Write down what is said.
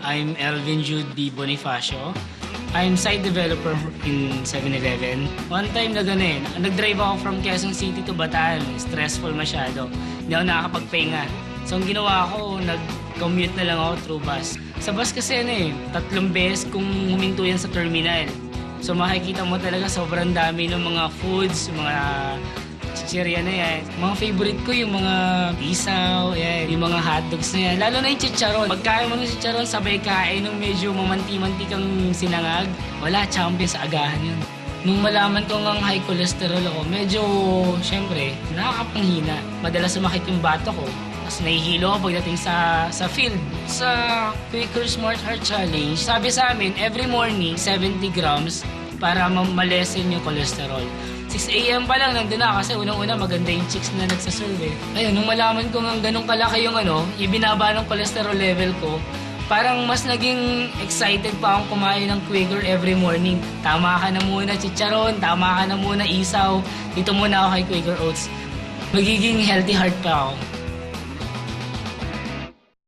I'm Elvin Jude B. Bonifacio. I'm site developer in 7-Eleven. One time na ganun, nag-drive ako from Quezon City to Bataan. Stressful masyado. Hindi ako nakakapagpahinga. So ang ginawa ko, nag-commute na lang ako through bus. Sa bus kasi 3 beses kung huminto yan sa terminal. So makikita mo talaga sobrang dami ng mga foods, mga chichirya na yan. Mga favorite ko yung mga isaw, yan, yung mga hotdogs na yan. Lalo na yung chicharon. Pagkain mo ng chicharon, sabay kain ng medyo mamanti-manti kang sinangag. Wala, champion sa agahan yun. Nung malaman ko ngang high cholesterol ako, medyo, syempre, nakakapanghina. Madalas sumakit yung bato ko. Tapos nahihilo ako pagdating sa field. Sa Quaker Smart Heart Challenge, sabi sa amin, every morning, 70 grams para malesen yung cholesterol. 6 a.m. pa lang, nandun na kasi unang-una maganda yung chicks na nagsaserve. Ayun, nung malaman ko nga ganun kalaki yung ibinaba ng cholesterol level ko, parang mas naging excited pa akong kumain ng Quaker every morning. Tama ka na muna chicharon, tama ka na muna isaw. Dito muna ako kay Quaker Oats. Magiging healthy heart pa ako.